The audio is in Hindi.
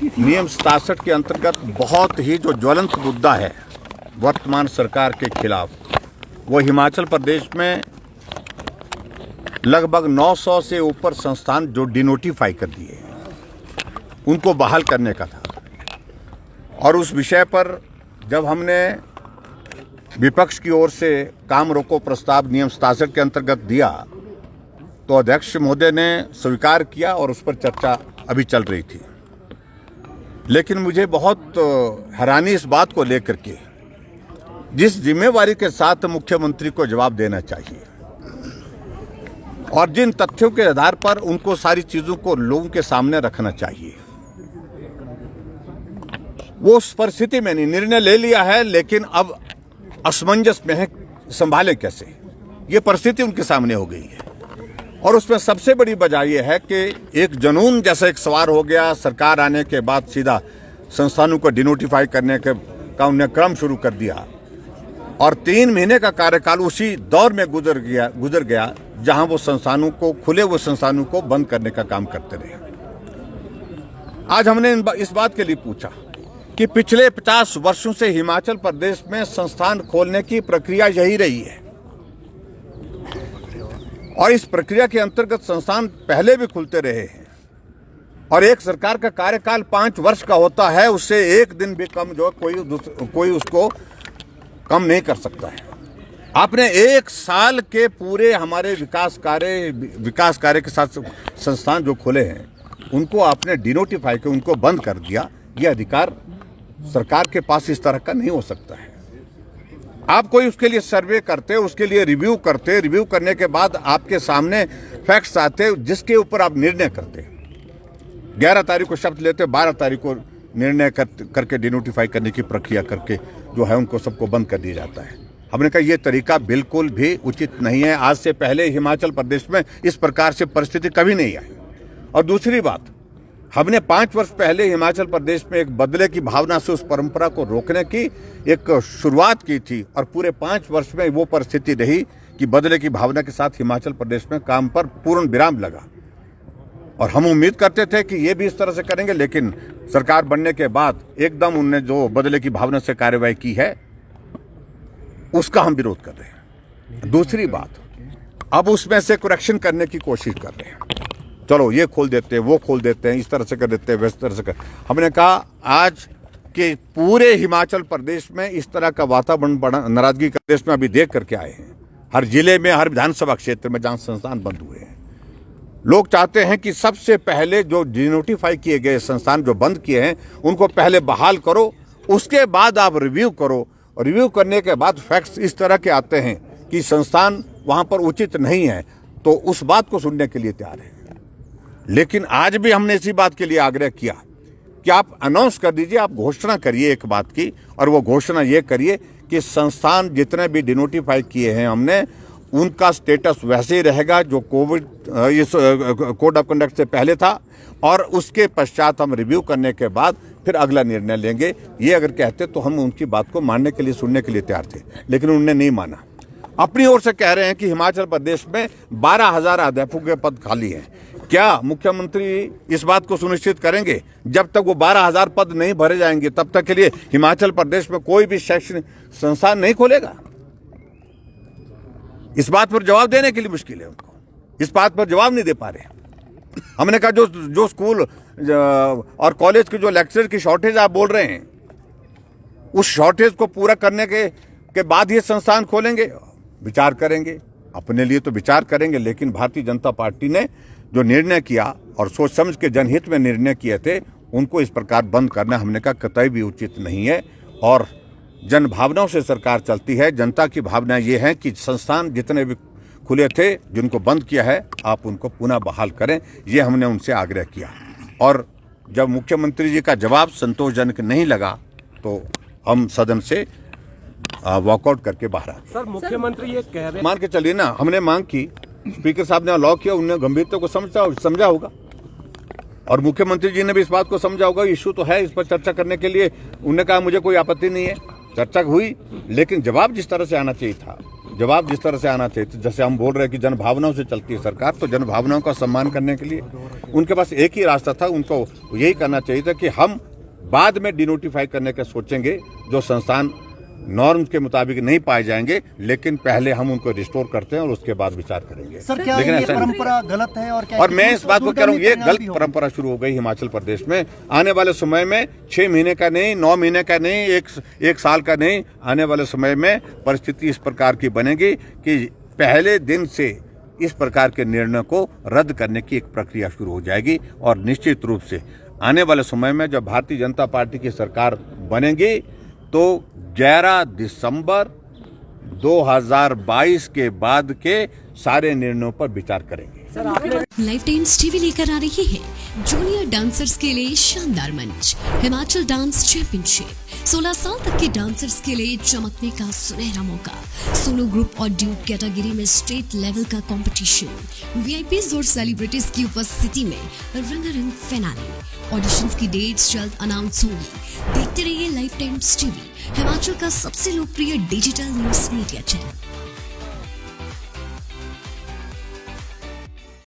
नियम 67 के अंतर्गत बहुत ही जो ज्वलंत मुद्दा है वर्तमान सरकार के खिलाफ, वो हिमाचल प्रदेश में लगभग 900 से ऊपर संस्थान जो डिनोटिफाई कर दिए उनको बहाल करने का था। और उस विषय पर जब हमने विपक्ष की ओर से काम रोको प्रस्ताव नियम 67 के अंतर्गत दिया तो अध्यक्ष महोदय ने स्वीकार किया और उस पर चर्चा अभी चल रही थी। लेकिन मुझे बहुत हैरानी इस बात को लेकर के, जिस जिम्मेवारी के साथ मुख्यमंत्री को जवाब देना चाहिए और जिन तथ्यों के आधार पर उनको सारी चीजों को लोगों के सामने रखना चाहिए, वो उस परिस्थिति में नहीं, निर्णय ले लिया है लेकिन अब असमंजस में है, संभाले कैसे, ये परिस्थिति उनके सामने हो गई है। और उसमें सबसे बड़ी वजह यह है कि एक जुनून जैसा एक सवार हो गया। सरकार आने के बाद सीधा संस्थानों को डिनोटिफाई करने का उन्हें क्रम शुरू कर दिया और 3 महीने का कार्यकाल उसी दौर में गुजर गया जहां वो संस्थानों को, खुले हुए संस्थानों को बंद करने का काम करते रहे। आज हमने इस बात के लिए पूछा कि पिछले 50 वर्षों से हिमाचल प्रदेश में संस्थान खोलने की प्रक्रिया यही रही है और इस प्रक्रिया के अंतर्गत संस्थान पहले भी खुलते रहे हैं और एक सरकार का कार्यकाल 5 वर्ष का होता है, उससे एक दिन भी कम जो कोई उसको कम नहीं कर सकता है। आपने 1 साल के पूरे हमारे विकास कार्य के साथ संस्थान जो खुले हैं उनको आपने डिनोटिफाई कर उनको बंद कर दिया। यह अधिकार सरकार के पास इस तरह का नहीं हो सकता है। आप कोई उसके लिए सर्वे करते, उसके लिए रिव्यू करते, रिव्यू करने के बाद आपके सामने फैक्ट्स आते जिसके ऊपर आप निर्णय करते। 11 तारीख को शब्द लेते, 12 तारीख को निर्णय करके डिनोटिफाई करने की प्रक्रिया करके जो है उनको सबको बंद कर दिया जाता है। हमने कहा यह तरीका बिल्कुल भी उचित नहीं है। आज से पहले हिमाचल प्रदेश में इस प्रकार से परिस्थिति कभी नहीं आई। और दूसरी बात, हमने 5 वर्ष पहले हिमाचल प्रदेश में एक बदले की भावना से उस परंपरा को रोकने की एक शुरुआत की थी और पूरे 5 वर्ष में वो परिस्थिति रही कि बदले की भावना के साथ हिमाचल प्रदेश में काम पर पूर्ण विराम लगा। और हम उम्मीद करते थे कि ये भी इस तरह से करेंगे, लेकिन सरकार बनने के बाद एकदम उनने जो बदले की भावना से कार्यवाही की है उसका हम विरोध कर रहे हैं। दूसरी बात, अब उसमें से करेक्शन करने की कोशिश कर रहे हैं। चलो ये खोल देते हैं, वो खोल देते हैं, इस तरह से कर देते हैं, वैसे तरह से कर। हमने कहा आज के पूरे हिमाचल प्रदेश में इस तरह का वातावरण बड़ा नाराजगी का देश में अभी देख करके आए हैं। हर जिले में, हर विधानसभा क्षेत्र में जहां संस्थान बंद हुए हैं, लोग चाहते हैं कि सबसे पहले जो डिनोटिफाई किए गए संस्थान जो बंद किए हैं उनको पहले बहाल करो, उसके बाद आप रिव्यू करो। रिव्यू करने के बाद फैक्ट्स इस तरह के आते हैं कि संस्थान वहां पर उचित नहीं है तो उस बात को सुनने के लिए तैयार है। लेकिन आज भी हमने इसी बात के लिए आग्रह किया कि आप अनाउंस कर दीजिए, आप घोषणा करिए एक बात की, और वो घोषणा ये करिए कि संस्थान जितने भी डिनोटिफाई किए हैं हमने, उनका स्टेटस वैसे ही रहेगा जो कोड ऑफ कंडक्ट से पहले था और उसके पश्चात हम रिव्यू करने के बाद फिर अगला निर्णय लेंगे। ये अगर कहते तो हम उनकी बात को मानने के लिए, सुनने के लिए तैयार थे, लेकिन उन्होंने नहीं माना। अपनी ओर से कह रहे हैं कि हिमाचल प्रदेश में 12,000 अध्यापकों के पद खाली हैं। क्या मुख्यमंत्री इस बात को सुनिश्चित करेंगे जब तक वो 12,000 पद नहीं भरे जाएंगे तब तक के लिए हिमाचल प्रदेश में कोई भी शैक्षणिक संस्थान नहीं खोलेगा? इस बात पर जवाब देने के लिए मुश्किल है उनको, इस बात पर जवाब नहीं दे पा रहे। हमने कहा जो स्कूल और कॉलेज के जो लेक्चरर की शॉर्टेज आप बोल रहे हैं, उस शॉर्टेज को पूरा करने के बाद ये संस्थान खोलेंगे, विचार करेंगे। अपने लिए तो विचार करेंगे, लेकिन भारतीय जनता पार्टी ने जो निर्णय किया और सोच समझ के जनहित में निर्णय किए थे, उनको इस प्रकार बंद करना हमने कहा कतई भी उचित नहीं है। और जन भावनाओं से सरकार चलती है। जनता की भावना ये है कि संस्थान जितने भी खुले थे, जिनको बंद किया है, आप उनको पुनः बहाल करें। ये हमने उनसे आग्रह किया और जब मुख्यमंत्री जी का जवाब संतोषजनक नहीं लगा तो हम सदन से वॉकआउट करके बाहर आ गए। सर, मुख्यमंत्री ये कह रहे हैं, मान के चलिए ना, हमने मांग की, स्पीकर साहब ने लॉ किया, उन्होंने गंभीरता को समझा होगा और मुख्यमंत्री जी ने भी इस बात को समझा होगा। इशू तो है, इस पर चर्चा करने के लिए उन्होंने कहा मुझे कोई आपत्ति नहीं है। चर्चा हुई, लेकिन जवाब जिस तरह से आना चाहिए था, जैसे हम बोल रहे हैं कि जन भावनाओं से चलती है सरकार, तो जन भावनाओं का सम्मान करने के लिए उनके पास एक ही रास्ता था, उनको यही करना चाहिए था कि हम बाद में डिनोटिफाई करने का सोचेंगे जो संस्थान नॉर्म्स के मुताबिक नहीं पाए जाएंगे, लेकिन पहले हम उनको रिस्टोर करते हैं और उसके बाद विचार करेंगे। सर, क्या लेकिन ये परंपरा गलत है? और मैं इस बात को कह रहा हूँ, ये गलत परंपरा शुरू हो गई हिमाचल प्रदेश में। आने वाले समय में 6 महीने का नहीं, 9 महीने का नहीं, एक साल का नहीं, आने वाले समय में परिस्थिति इस प्रकार की बनेगी कि पहले दिन से इस प्रकार के निर्णय को रद्द करने की एक प्रक्रिया शुरू हो जाएगी। और निश्चित रूप से आने वाले समय में जब भारतीय जनता पार्टी की सरकार बनेगी तो 11 दिसंबर 2022 के बाद के सारे निर्णयों पर विचार करेंगे। लाइफ टाइम्स टीवी लेकर आ रही है जूनियर डांसर्स के लिए शानदार मंच, हिमाचल डांस चैंपियनशिप। 16 साल तक के डांसर्स के लिए चमकने का सुनहरा मौका, सोलो ग्रुप और ड्यूट कैटेगरी में स्टेट लेवल का कंपटीशन, वीआईपीज और सेलिब्रिटीज की उपस्थिति में रंगारंग फिनाले। ऑडिशंस की डेट्स जल्द अनाउंस होंगी। देखते रहिए लाइफ टाइम्स टीवी, हिमाचल का सबसे लोकप्रिय डिजिटल न्यूज मीडिया चैनल।